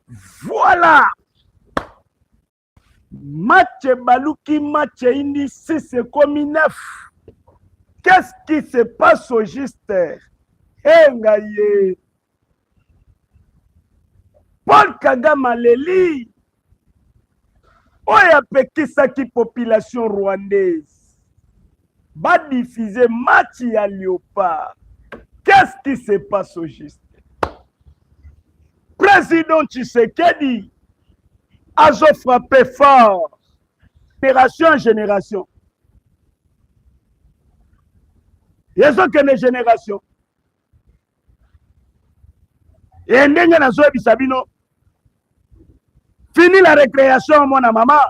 Voilà. Match Balouki, match Indi, 6 comme 9. Qu'est-ce qui se passe au juste? Ngaye. Paul Kagame Leli. Oya pekisaki population rwandaise. Va diffuser match à Léopard. Qu'est-ce qui se passe au juste? Président Tshisekedi a frappé fort. Génération en génération. Ils ont qu'une génération. Et ndenge na zoe bisabino. Fini la récréation, mon maman.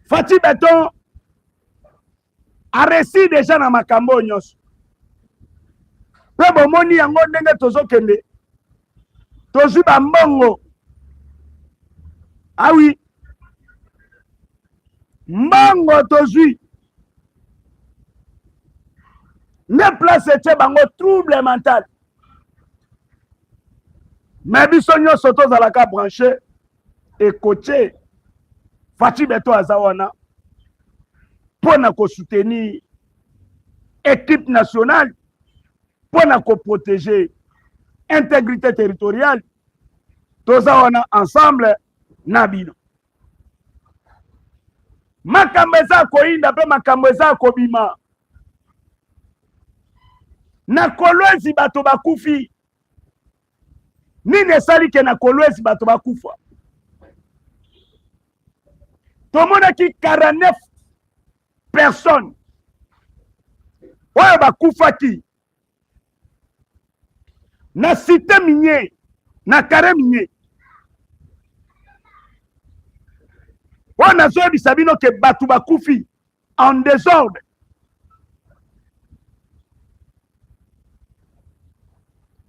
Fati Beton a réussi déjà dans ma cambo nyos. Pe bomoni yango ndenge tozo kende. Tozu ba mbongo. Ah oui. Mbongo tozu. Ne place tche bango trouble mental. Mais biso nyonso tozalaka branché et coaché. Fati Beton azawana pour na ko soutenir équipe nationale, pour na ko protéger intégrité territoriale. Tozawana ensemble nabino. Makambo eza koinda pe makambo eza kobima. Na Kolwezi bato bakufi. Nini esali ke na Kolwezi bato bakufa. Tomonaki 49 personnes. Oyo bakufaki. Na cité minier, na carré minier. On a zoé bisabino ke batu bakufi en désordre.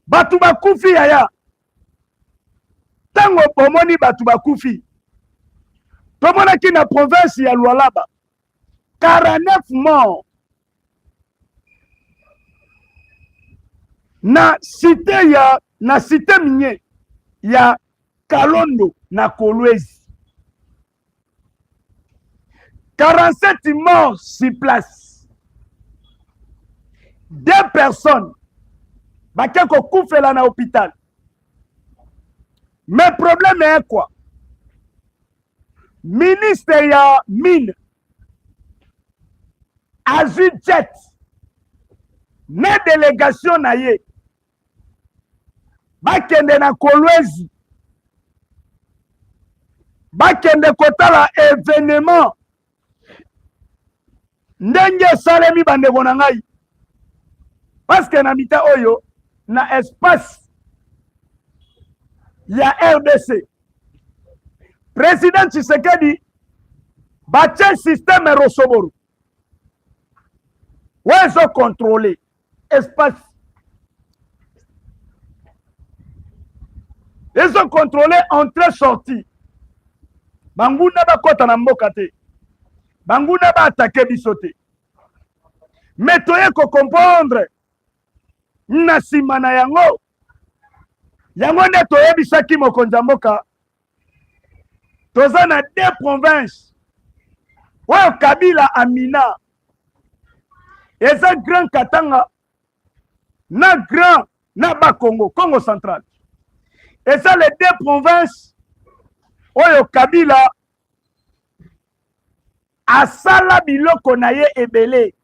Batu bakufi yaya. Tango pomoni batu bakufi. Tomona ki na province ya Lualaba. 49 morts. Na cité minier ya Kalondo na Kolwezi. 47 morts sur place. 2 personnes. Bakeko koufela na hôpital. Mais problème est quoi? Ministre ya mine Azul Jet na délégation na ye bakende na Kolwezi bakende kotala événement ndenge salemi bandeko na ngai parce que na mita oyo na espace ya RDC président Tshisekedi bache système Rosoboro wezo contrôler espace. Ils ont contrôlé entrée-sortie. Banguna ba kota na mboka te. Banguna ba attaquer bisote. Mais toye ko comprendre na sima na yango. Yango ne toye bisaki mokonza mboka. Toza na 2 provinces. Oyo Kabila Amina. Eza Grand Katanga na Grand na Bakongo, Congo central. Et ça les 2 provinces oyo Kabila asala biloko na ye ebele.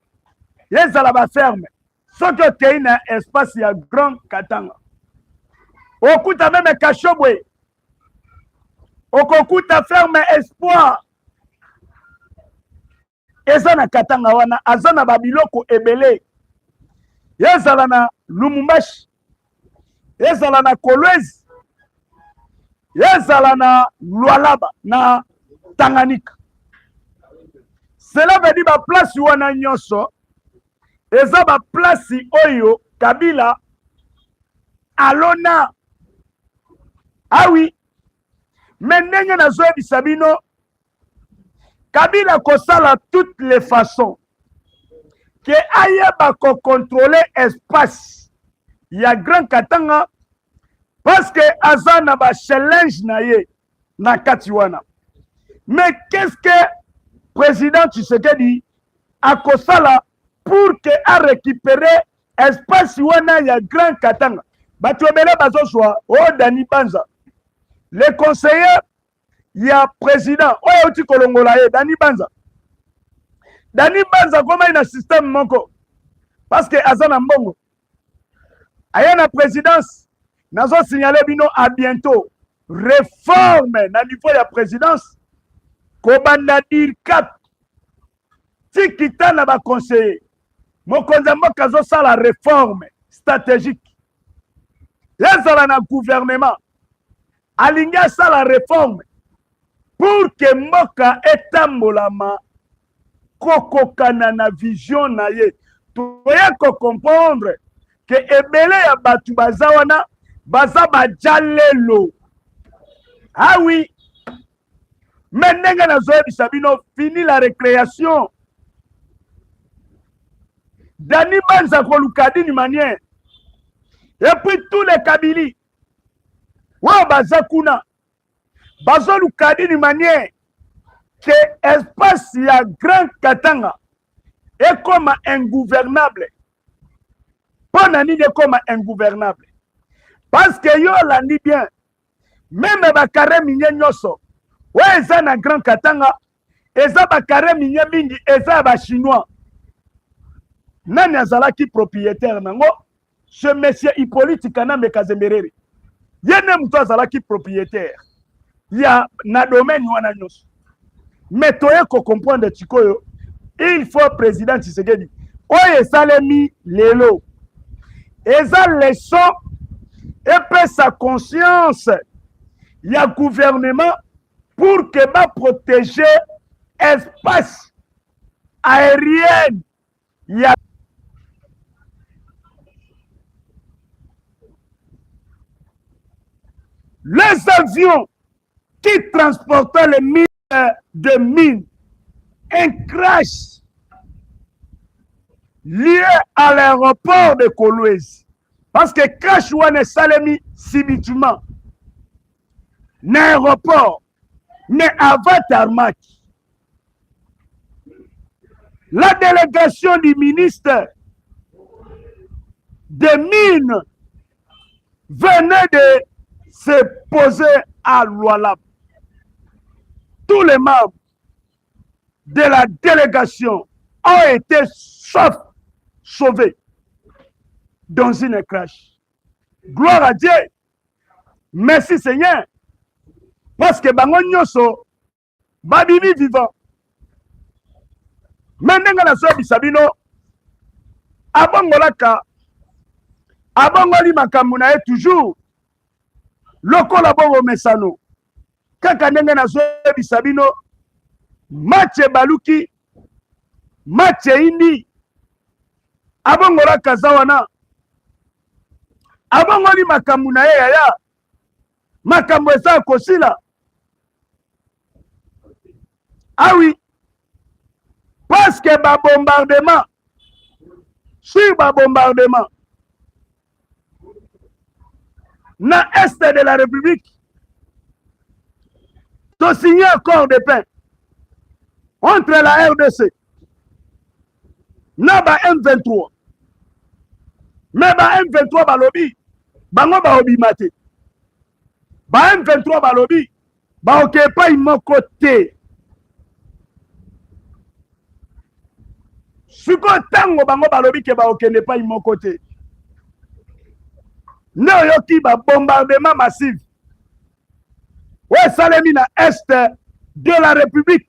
Yezala ba ferme. Soki tei na espace ya Grand Katanga. Okuta même Kashobwe. Okokuta ferme Espoir. Eza na Katanga wana azana babiloko ebele. Yezala na Lumumbashi. Yezala na Kolwezi. Yezala na Lualaba na Tanganyika. Cela veut dire ba place wana nyonso eza ba place oyo Kabila alona. Ah oui. Mais ndenge na zoe bisabino Kabila kosala toutes les façons que ayeba ko contrôler espace ya Grand Katanga parce que aza na ba challenge na ye na kati wana. Mais qu'est-ce que président Tshisekedi a kosala pour que a récupérer espace wana ya Grand Katanga? Bato ebele bazozwa o Dani Banza, le conseiller ya président oyo uti kolongola ye Dani Banza. Dani Banza koma ina système moko parce que aza na mbongo aya na présidence. Nazo signaler bino à bientôt réforme na niveau ya présidence kobanda dir 4 tikita na ba conseiller mokonza mboka zo sala réforme stratégique yazala na gouvernement alingi asala réforme pour que mboka etambolama kokokana na vision na ye. Toya ko comprendre que ebele ya batu baza wana baza bajalelo. Ah oui, maintenant na zoyebisa bino fini la récréation. Dani Banza koluka d'une manière. Et puis tous les Kabili wa baza kuna bazo luka d'une manière que espace ya Grand Katanga est comme ingouvernable. Pona nini comme ingouvernable? Parce que yo landi bien, même bakare minye nyoso, ouais eza na Grand Katanga, eza bakare minye mingi, eza ba chinois. Nani azalaki propriétaire nango? Ce monsieur Hippolyte Kanambe Kazembereri. Yene muto azalaki propriétaire. Ya na domaine wana nyoso. Mais toye ko comprendre tikoyo, il faut président Tshisekedi. Oye salemi lelo. Eza leçon et peut sa conscience. Il y a gouvernement pour que va protéger espace aérien. Il y a les avions qui transportaient les mines de mines. Un crash lié à l'aéroport de Kolwezi. Parce que crash wane salemi subitement. L'aéroport, mais avant tarmac. La délégation du ministre des Mines venait de se poser à Lualaba. Tous les membres de la délégation ont été sauvés dans une crash. Gloire à Dieu. Merci Seigneur. Parce que bango nyoso babimi vivant. Maintenant na so bisabino abongolaka abongoli makambo na ye toujours lokola bongo mesano kaka ndenge na so bisabino match baluki match indi abongolaka zawana abongoli makambo na ye yaya makambo eza kosila. Ah oui, parce que ba bombardement sur ba bombardement na est de la République to signé un accord de paix entre la RDC na ba M23, mais ba M23 balobi bango ba obimate ba M23 balobi ba okepa imoko te. Siko tango bango balobi ke ba okende pa imoko te. Ne yoki ba bombardement massif. Ouais salemi na est de la République.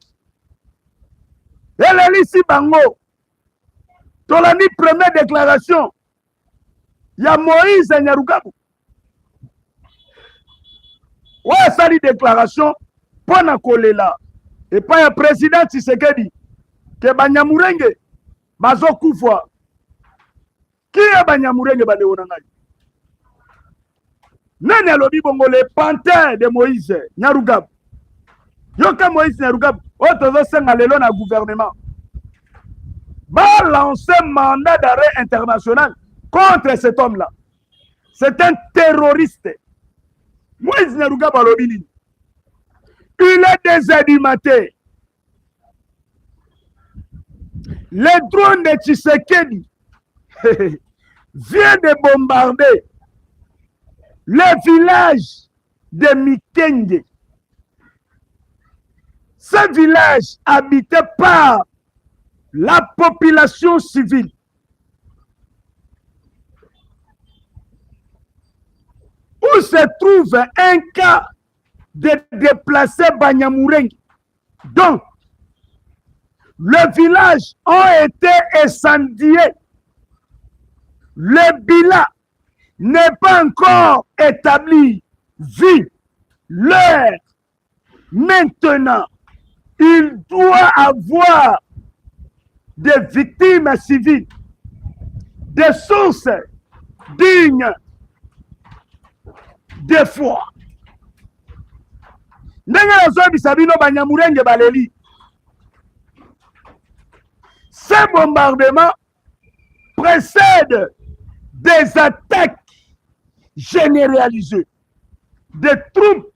Elelisi bango. Tolani première déclaration. Ya Moïse Nyarugabu. Ouais sali déclaration pona kolela. Et pas un président Tshisekedi ke Banyamurenge bazo kufwa. Qui est Banyamurenge bandeko na ngai? Nani alobi bongo le pantin de Moïse Nyarugab. Yoka Moïse Nyarugab, otozo senga lelo na gouvernement. Va lancer mandat d'arrêt international contre cet homme-là. C'est un terroriste. Moïse Naruga Balobini. Il est 2h du matin. Le drone de Tshisekedi vient de bombarder le village de Mikenge. Ce village habité par la population civile. Où se trouve un cas de déplacés Banyamourengi. Donc, le village a été incendié. Le bilan n'est pas encore établi. Vu l'heure, maintenant, il doit avoir des victimes civiles, des sources dignes de foi. Ce bombardement précède des attaques généralisées des troupes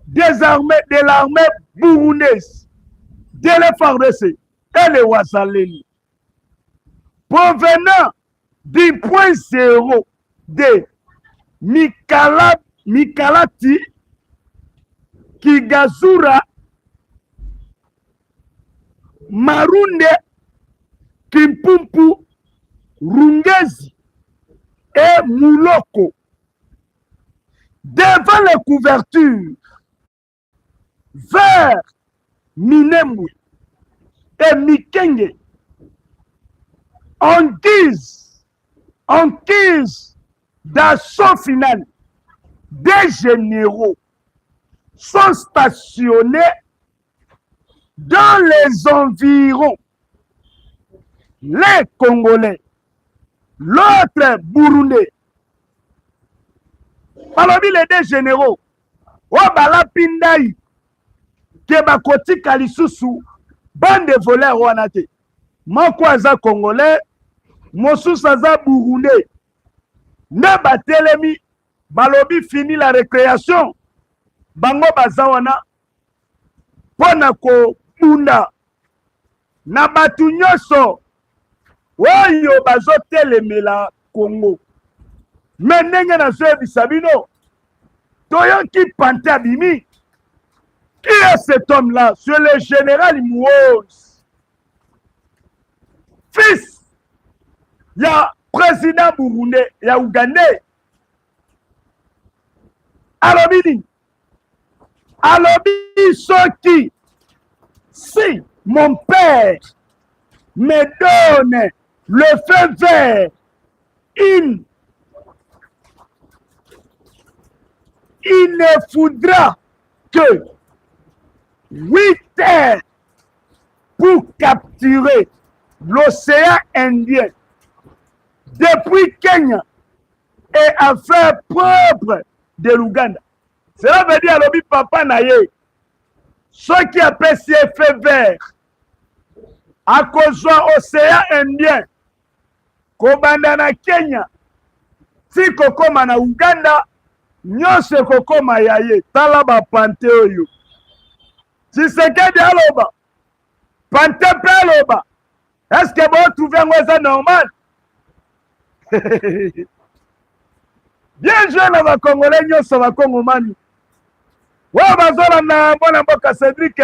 de l'armée burundaise, de l'FARDC et les Wazaleni, provenant du point zéro de Mikalati, Kigazura, Marunde, Kimpumpu, Rungezi et Mouloko. Devant les couvertures, vers Minembwe et Mikenge, en guise d'assaut final, des généraux sont stationnés dans les environs. Les Congolais, l'autre Burundais, parmi les deux généraux, Wabala Pindaï, Kebakoti Kalisusu, bande de voleurs Wanate, Makwaza Congolais, Mosusaza Burundais, Neba Telemi, Balobi fini la récréation, Bango Bazawana, Ponako Punda, Nabatu Nyoso, Oyo Bazotelemela Congo. Menenge na zoe bisabino, Toyoki Pante Abimi. Qui est cet homme-là? C'est le général Mouoz, fils, il y a président burundais, il y a Ougandais. Alobini, Soki, si mon père me donne le feu vert, il ne faudra que 8 heures pour capturer l'océan Indien depuis Kenya et à faire propre de l'Ouganda. Cela veut dire que papa naye, ceux qui appellent ces feux verts à cause de l'océan Indien, kobanda na Kenya, si kokoma na Uganda, nyose kokoma yaye, tala ba pante oyo. Tshisekedi aloba, pante pe aloba, est-ce que vous trouvez ça normal? Bien joué na ba Congolais nyoso ba Kongomani. Wa bazola na mwana mboka Cédric,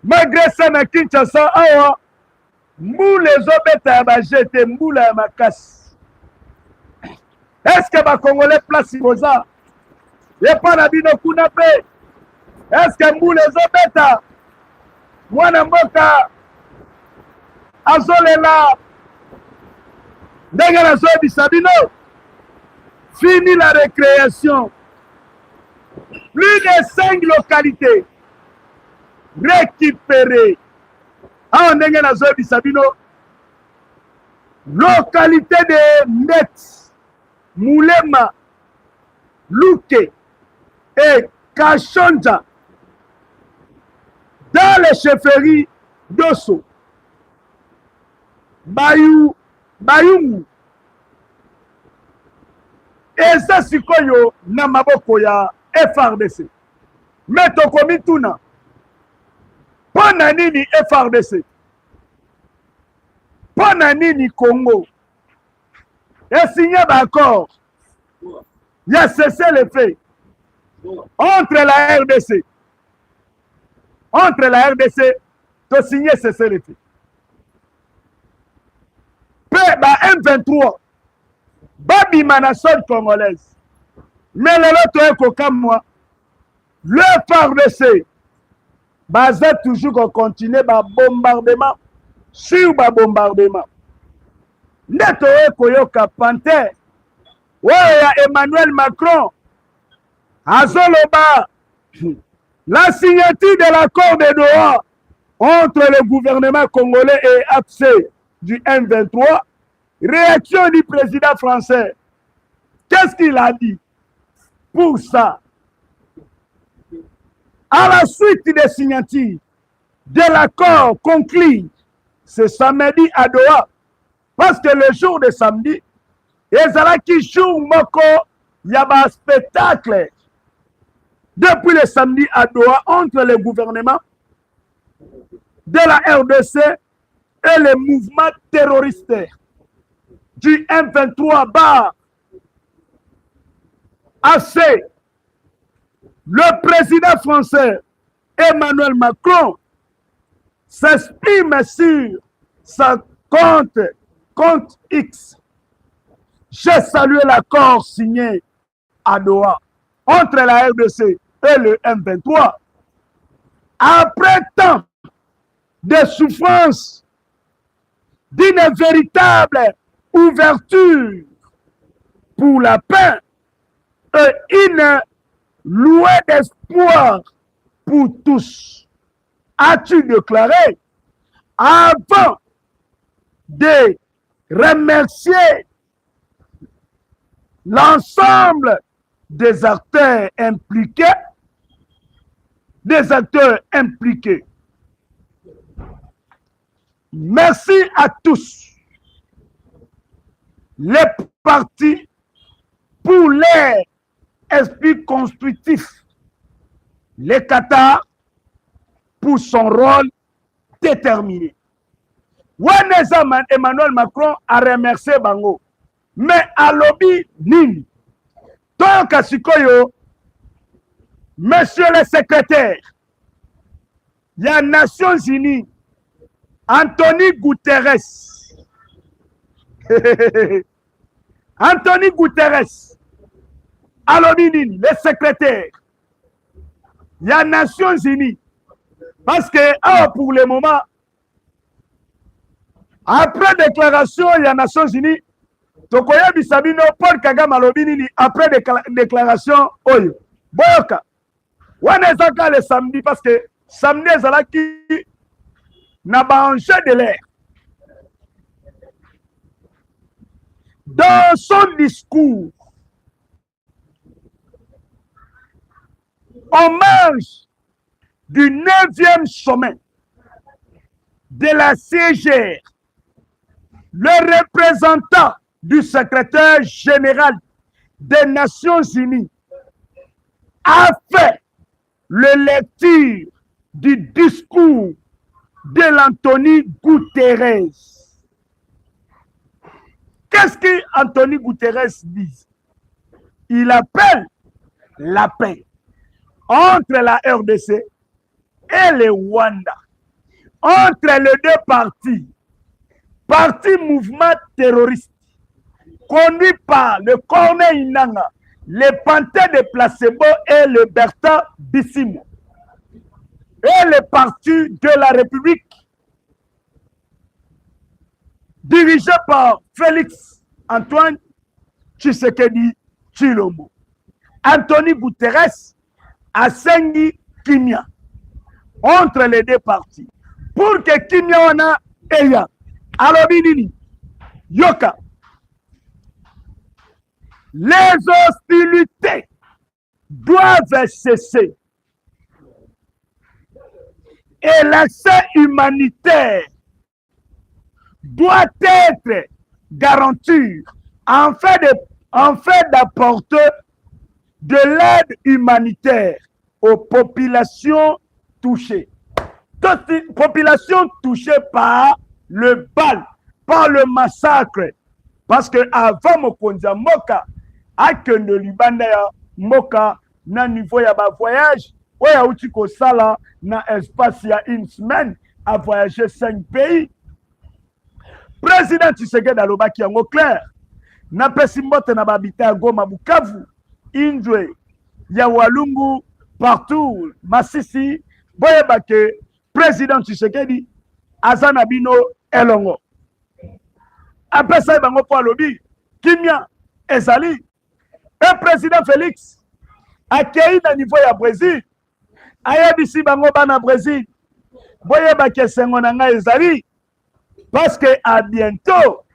malgré ça na Kinshasa awa, mbule ezobeta ya bajete mbula ya makasi. Est-ce que ba Congolais place boza? Yepa na bino kuna pe. Est-ce que mbule ezobeta? Mwana mboka azolela ndenge nazo bisabino. Fini la récréation. Plus de 5 localités récupérées. Ah, ndenge nazo bisabino. Localité de Net, Moulema, Louke et Kachonja dans les chefferies d'Osso, Bayungu, eza sikoyo na maboko ya FRDC. Mais tokomi tuna pona nini FRDC, pona nini Congo signé d'accord, il a cessé le fait entre la RDC, to signé cessé le fait. Pe ba M23 babima na sol congolaise, mais lelo toyekoka moi le FARDC baza toujours qu'on continue ba bombardement sur ba bombardement. Nde toyekoyoka Panther oyo ya Emmanuel Macron azoloba la signature de l'accord de Doha entre le gouvernement congolais et AFC du M23. Réaction du président français. Qu'est-ce qu'il a dit pour ça? À la suite des signatures de l'accord conclu ce samedi à Doha, parce que le jour de samedi, ezalaki jour moko ya ba spectacle depuis le samedi à Doha entre le gouvernement de la RDC et les mouvements terroristes du M23 bar AC. Le président français Emmanuel Macron s'exprime sur sa compte X. J'ai salué l'accord signé à Doha entre la RDC et le M23. Après tant de souffrances, d'une véritable ouverture pour la paix et une louée d'espoir pour tous, as-tu déclaré avant de remercier l'ensemble des acteurs impliqués, Merci à tous les partis pour leur esprit constructif, le Qatar pour son rôle déterminé. Emmanuel Macron a remercié Bango, mais à lobby nini. Toyoka sikoyo, monsieur le secrétaire, il y a Nations Unies, Anthony Guterres. Anthony Guterres, à lobby nini, le secrétaire, il y a Nations Unies. Parce que pour le moment, après déclaration, il y a Nations Unies. Tokoya Bisabino, Paul Kagame Alobini, après déclaration, Oyo. Boyoka. Wanezaka le samedi, parce que samedi, Zalaki n'a pas un jeu de l'air. Dans son discours, en marge du 9e sommet de la CGR, le représentant du secrétaire général des Nations Unies a fait le lecture du discours de l'Anthony Guterres. Qu'est-ce qu'Anthony Guterres dit? Il appelle la paix entre la RDC et le Rwanda, entre les deux partis, parti mouvement terroriste, conduit par le Corneille Nangaa, le Panthère de Placebo et le Bertrand Bisimou, et le parti de la République, dirigé par Félix Antoine Tshisekedi Tshilombo. Anthony Guterres a saigné Kimia entre les deux partis pour que Kimia wana eya alobinini yoka. Les hostilités doivent cesser et l'accès humanitaire doit être garanti afin de en fait d'apporter de l'aide humanitaire aux populations touchées. Toutes populations touchées par le bal, par le massacre. Parce que avant Mokonza Moka, akende libanda ya Moka na niveau ya ba voyage, oya uti ko sala na espace ya une semaine à voyager 5 pays. Président Tshisekedi alobaki yango clair. Na pesi mbote na babita ya Goma, Bukavu, Indwe, ya Walungu, partout, Masisi, boyeba ke Président Tshisekedi azana bino elongo. Apesa bango po alobi kimia ezali. Un président Félix akei na niveau ya Brésil. Ayebisi bango bana Brésil. Boyeba ke sengo na ngai ezali. Parce que à bientôt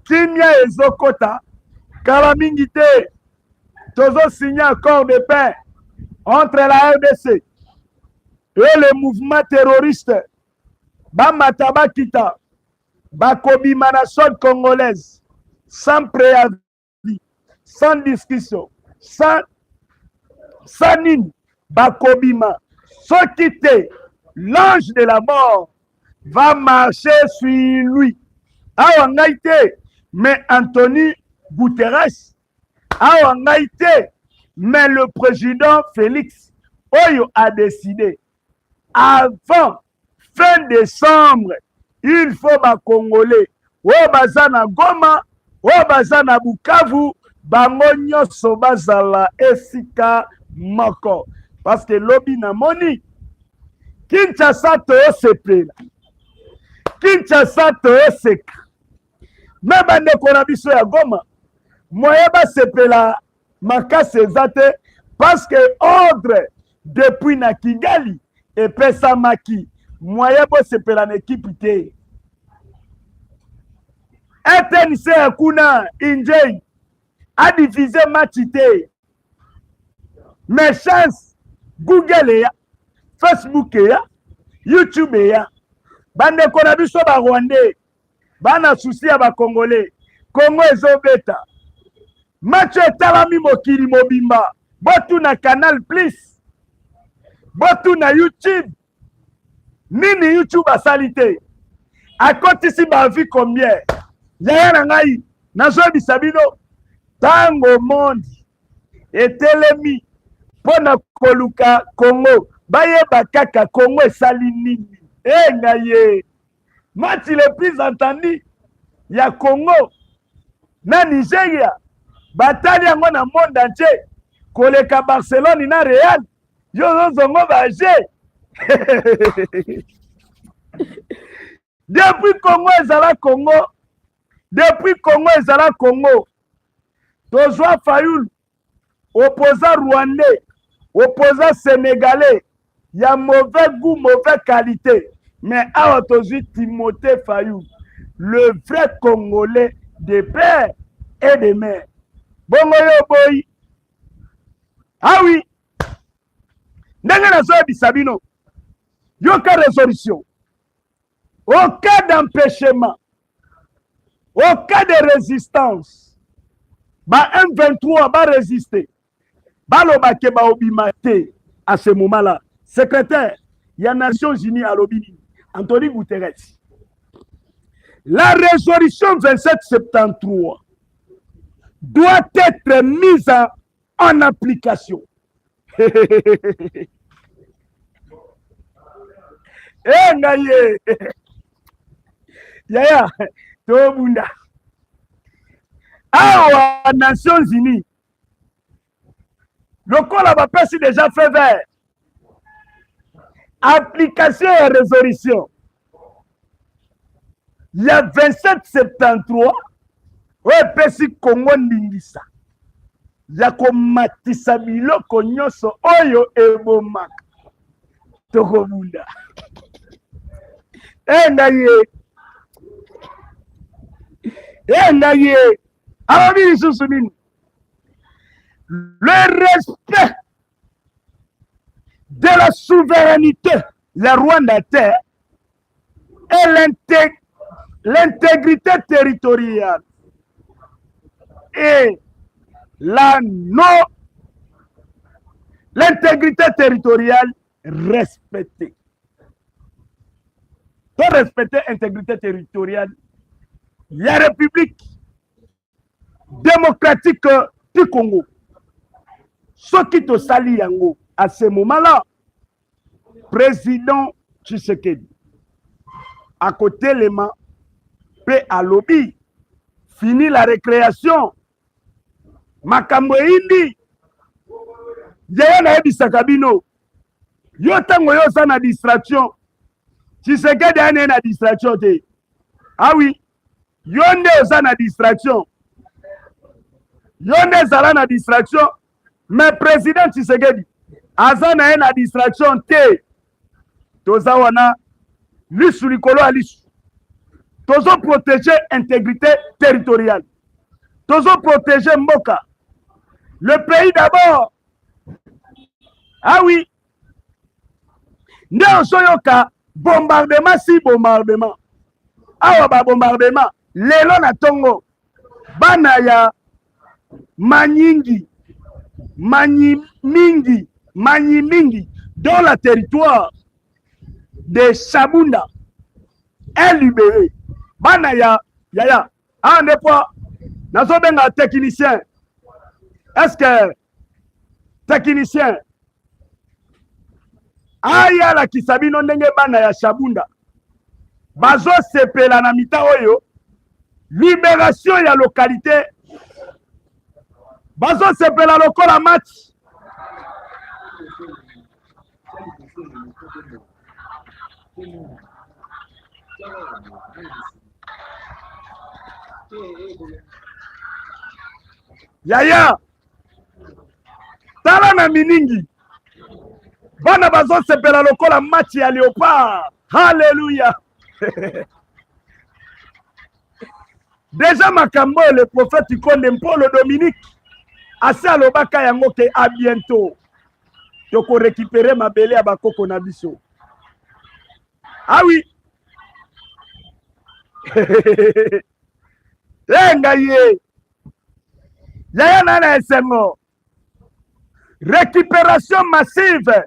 kimia ezokota kala mingi te tozo signer accord de paix entre la RDC et le mouvement terroriste Bamataba Kita bakobima na zone congolaise sans préavis, sans discussion, sans nini bakobima. Soki te l'ange de la mort va marcher sur lui. Awa ngai te, mais Anthony Guterres. Awa ngai te, mais le président Félix Oyo a décidé avant fin décembre, il faut ba Congolais oyo baza na Goma, oyo baza na Bukavu, bango nyonso bazala esika moko. Parce que lobi na moni Kinshasa to sepela, Kinshasa to seka. Me bandeko na biso ya Goma moye ba sepela makasi eza te, parce que ordre depuis na Kigali epesamaki moye bo sepela na ekipe te. RTNC kuna injei a divisé match te. Mais chance Google ya, Facebook ya, YouTube ya. Bandeko na biso ba Rwandais bana souci ya ba Congolais. Congo ezobeta. Match etalami mokili mobimba. Botu na Canal Plus. Botu na YouTube. Nini YouTube asalite. Akotisi ba vie combien. Yaya na ngai nazo bisabino tango monde etelemi pona koluka Congo. Bayeba kaka Congo esali nini. Ngaye. Match le plus entendu ya Congo na Nigeria. Batali yango na monde entier. Koleka Barcelone na Real. Yo zongo baje. Depuis Congo ezala Congo. Depuis Congo ezala Congo. Tozwa Fayoul. Opposant Rwandais. Opposant Sénégalais. Ya mauvais goût, mauvaise qualité. Mais awa tozwi Timothée Fayoul. Le vrai Congolais de père et de mère. Bongo yo boy. Ah oui. Ndenge nazo bisabino. Yoka résolution. Au cas d'empêchement, au cas de résistance, ba M23 va résister. Baloba ke ba obimate à ce moment-là. Secrétaire, il y a Nations Unies à l'Obini, Anthony Guterres. La résolution 2773 doit être mise en application. Ngaye. Yaya, Tobunda. Awa Nations Unies. Le col a passé déjà fait vert. Application et résolution. Il y a 2773. Ouais, pesi Congo Ningisa. Ya komatisa biloko nyonso oyo ebomaka. Tokobunda. Ngaye. Ngaye. Ababi lisusu nini. Le respect de la souveraineté, la Rwanda terre, et l'intégrité territoriale et l'intégrité territoriale respectée. Pour respecter l'intégrité territoriale, il y a la République démocratique du Congo. Ce qui te salit à ce moment-là, président Tshisekedi, à côté les mains, paix à lobby, fini la récréation, makambo indi, yaya na ebisaka bino, yo tango yo sa na distraction, Tshisekedi ane na distraction te. Ah oui, yo nde osa na distraction, yo nde zala na distraction, mais président Tshisekedi, aza na na distraction te, toza wana, lisu likolo a lisu. Tozo protéger intégrité territoriale. Tozo protéger Mboka. Le pays d'abord. Ah oui. Nde osoyoka bombardement si bombardement. Awa ba bombardement. Lelo na tongo. Bana ya Manyingi. Manyimingi. Dans la territoire de Shabunda est libéré. Bana ya ah n'est pas nazo benga technicien. Est-ce que technicien aya la kisabino ndenge bana ya Shabunda bazo sepela na mita oyo libération ya localité bazo sepela lokola match Yaya tala na miningi bana bazo sepela lokola match ya Léopard. Alléluia. Déjà makambo le prophète Konde Paul Dominique assez alobaka yango ke à bientôt toko récupérer ma belé à bakoko na biso. Ah oui. Lengaye Yaya nana esengo récupération massive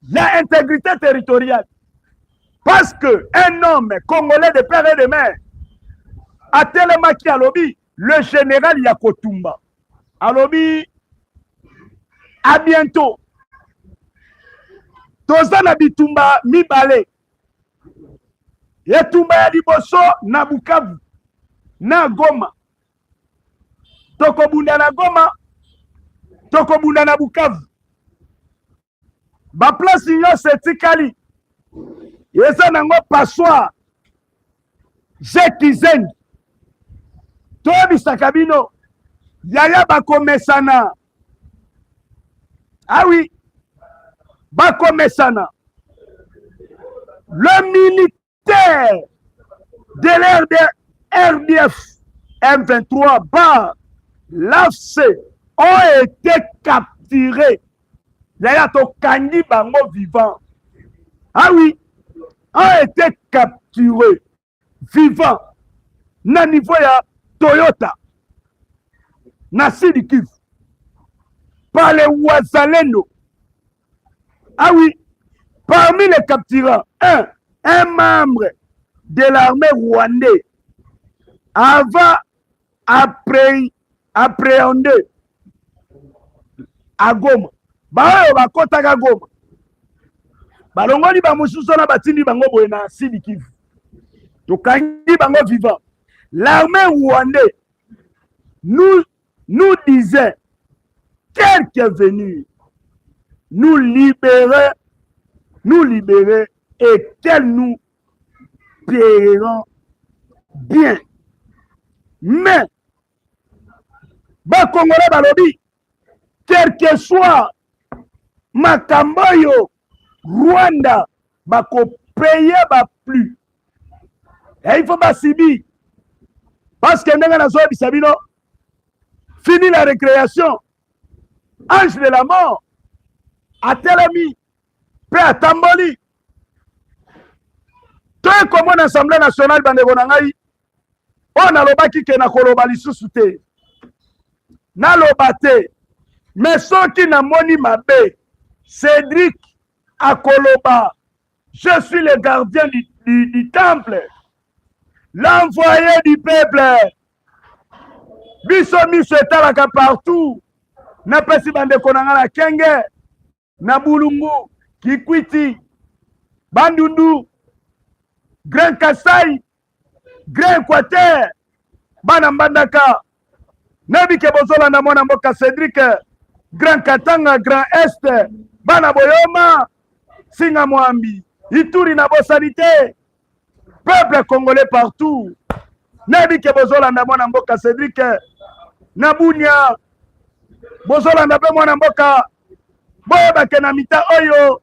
l'intégrité territoriale parce que un homme congolais de père et de mère a tellement qui a lobby le général Yakotumba a lobby à bientôt tozana bitumba mibale yetumba ya liboso na Bukavu na Goma tokobunda na Goma tokobunda na Bukavu ba place nyonso etikali eza nango passoir jekizengi toyebisaka bino yaya bakomesana. Ah oui, bakomesana le militaire de l'RDF M23 bar l'AFC ont été capturés. Yaya tokangi bango vivant. Ah oui, ont été capturés vivant na niveau ya Toyota na Sud Kivu par les Wazalendo. Ah oui, parmi les capturants, un membre de l'armée rwandaise avant appréhendé à Goma. Baoyo bakotaka Goma. Balongoli ba mususu na batindi bango boye na Sud Kivu. Tokangi bango vivant. L'armée rwandaise nous disait qu'elle est venue nous libérer et qu'elle nous paieront bien. Mais ba Congolais balobi quel que soit makamboyo Rwanda bako payer ba plus. Et il faut pas sibi parce que ndenge na zo bisabino fini la récréation. Ange de la mort a telemi pe atamboli to comme l'Assemblée nationale bandeko na ngai on alobaki ke na koloba lisusu te naloba te mais soki namoni mabe Cédric akoloba je suis le gardien du temple, l'envoyé du peuple, biso miso etalaka partout, napesi bandeko na nga na Kenge, na Bulungu, Kikwiti, Bandundu, Grand Kasai, Grand Équateur, bana Mbandaka, nabike bozolanda mwana mboka Cédric, Grand Katanga, Grand Est, bana Boyoma, Singa Mwambi, Ituri na Bosanité, peuple congolais partout, nabike bozolanda mwana mboka Cédric, na Bunia, bozolanda pe mwana mboka, boyebake na mita oyo,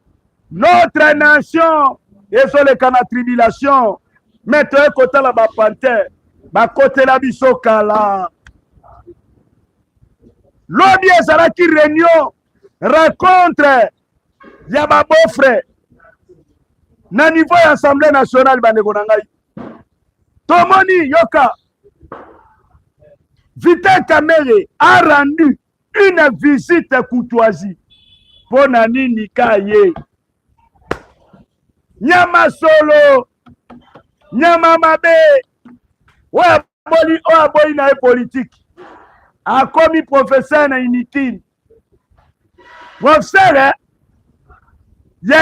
notre nation ezoleka na tribulation, mais toye kotala bapante bakotela biso kala. Lobi ezalaki réunion rencontre ya babofre na niveau ya Assemblée nationale. Bandeko na ngai tomoni yoka Vital Kamerhe a rendu une visite courtoisie pona nini kaye nyama solo nyama mabe oya boyi na politique akomi professeur na inutile professeur